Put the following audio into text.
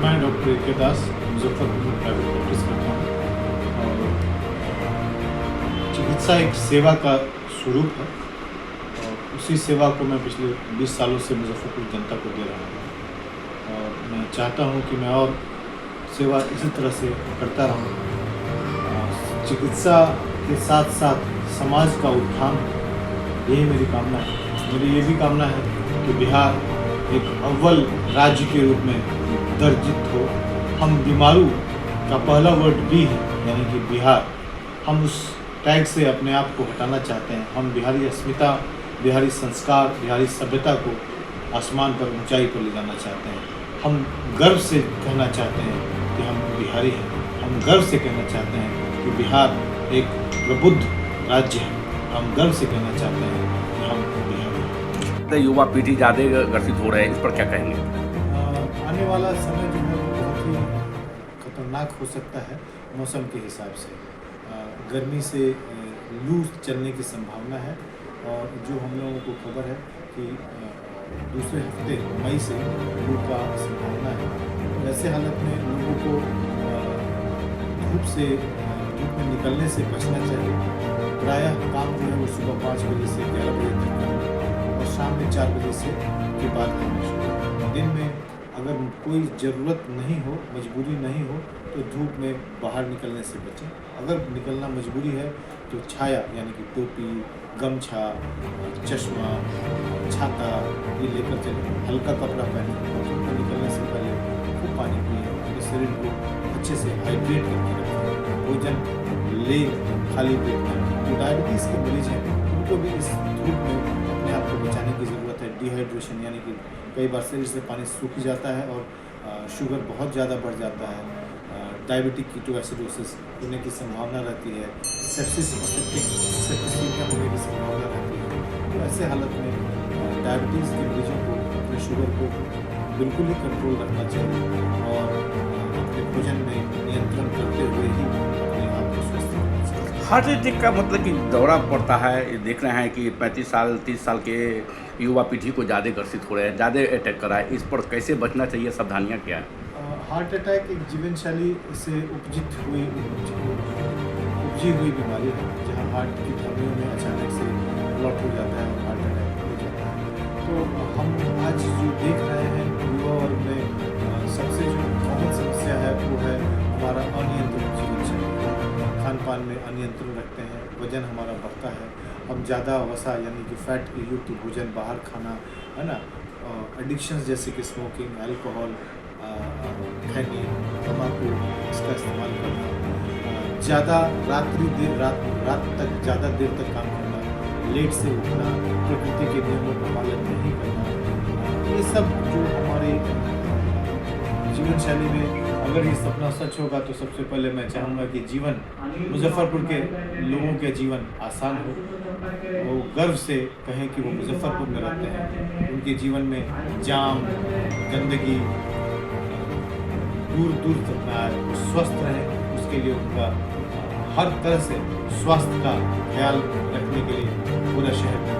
मैं doctor A K. दास मुजफ्फरपुर में private practice करता हूँ और चिकित्सा एक सेवा का स्वरूप है और उसी सेवा को मैं पिछले 20 सालों से मुजफ्फरपुर जनता को दे रहा हूँ और मैं चाहता हूँ कि मैं और सेवा इसी तरह से करता रहूँ। चिकित्सा के साथ साथ समाज का उत्थान, यही मेरी कामना है। मेरी ये भी कामना है कि बिहार एक अव्वल राज्य के रूप में दर्जित हो। हम बीमारू का पहला वर्ड बी है, यानी कि बिहार। हम उस टैग से अपने आप को हटाना चाहते हैं। हम बिहारी अस्मिता, बिहारी संस्कार, बिहारी सभ्यता को आसमान पर, ऊंचाई पर ले जाना चाहते हैं। हम गर्व से कहना चाहते हैं कि हम बिहारी हैं। हम गर्व से कहना चाहते हैं कि बिहार एक प्रबुद्ध राज्य है। हम गर्व से कहना चाहते हैं कि हम बिहारी हैं। तो युवा पीढ़ी ज़्यादा ग्रसित हो रहे हैं, इस पर क्या कहेंगे? आने वाला समय जो है वो बहुत ही खतरनाक हो सकता है मौसम के हिसाब से। गर्मी से लू चलने की संभावना है और जो हम लोगों को खबर है कि दूसरे हफ्ते मई से लू का संभावना है। ऐसे हालत में लोगों को धूप में निकलने से बचना चाहिए। प्रायः काम जो है वो सुबह 5 बजे से 11 बजे तक करना और शाम में 4 बजे से के बाद करना चाहिए। दिन में अगर कोई ज़रूरत नहीं हो, मजबूरी नहीं हो, तो धूप में बाहर निकलने से बचें। अगर निकलना मजबूरी है तो छाया, यानी कि टोपी, गमछा, चश्मा, छाता ये लेकर चलें। हल्का कपड़ा पहनें। धूप में निकलने से पहले खूब पानी पिएं। अपने शरीर को अच्छे से हाइड्रेट करके रखें। भोजन ले खाली पेट में। जो डायबिटीज़ के मरीज हैं उनको भी इस धूप में अपने आप को बचाने की ज़रूरत है। डिहाइड्रेशन, यानी कि कई बार शरीर से पानी सूख जाता है और शुगर बहुत ज़्यादा बढ़ जाता है। डायबिटिक कीटोएसिडोसिस होने की संभावना रहती है। सेप्टिसीमिया होने की संभावना रहती है। तो ऐसे हालत में डायबिटीज़ के मरीजों को अपने शुगर को बिल्कुल ही कंट्रोल रखना चाहिए और अपने भोजन में नियंत्रण करते हुए ही अपने आप को स्वस्थ रखना चाहिए। हार्ट अटैक का मतलब कि दौरा पड़ता है। देख रहे हैं कि 35 साल 30 साल के युवा पीढ़ी को ज़्यादा ग्रसित हो रहे हैं, ज़्यादा अटैक कर रहा है। इस पर कैसे बचना चाहिए, सावधानियाँ क्या है? हार्ट अटैक एक जीवन शैली से उपजी हुई बीमारी है, जहाँ हार्ट की धमनियों में अचानक से ब्लॉक हो जाता है और हार्ट अटैक हो जाता है। तो हम आज जो देख रहे हैं युवा वर्ग में सबसे जो कॉमन समस्या है वो है हमारा अनियंत्रित जीवन शैली। खान पान में अनियंत्रण रखते हैं, वजन हमारा बढ़ता है। हम ज़्यादा वसा, यानी कि फैट युक्त भोजन, बाहर खाना, है ना, एडिक्शंस जैसे कि स्मोकिंग, अल्कोहल, खैनी, तम्बाकू, इसका इस्तेमाल करना, ज़्यादा रात तक ज़्यादा देर तक काम करना, लेट से उठना, प्रकृति के नियमों का पालन नहीं करना, ये सब जो हमारे जीवन शैली में अगर ये सपना सच होगा तो सबसे पहले मैं चाहूँगा कि जीवन, मुजफ्फरपुर के लोगों के जीवन आसान हो। वो गर्व से कहें कि वो मुजफ्फरपुर में रहते हैं। उनके जीवन में जाम, गंदगी दूर दूर तक ना आए, वो स्वस्थ रहें। उसके लिए उनका हर तरह से स्वास्थ्य का ख्याल रखने के लिए पूरा शहर में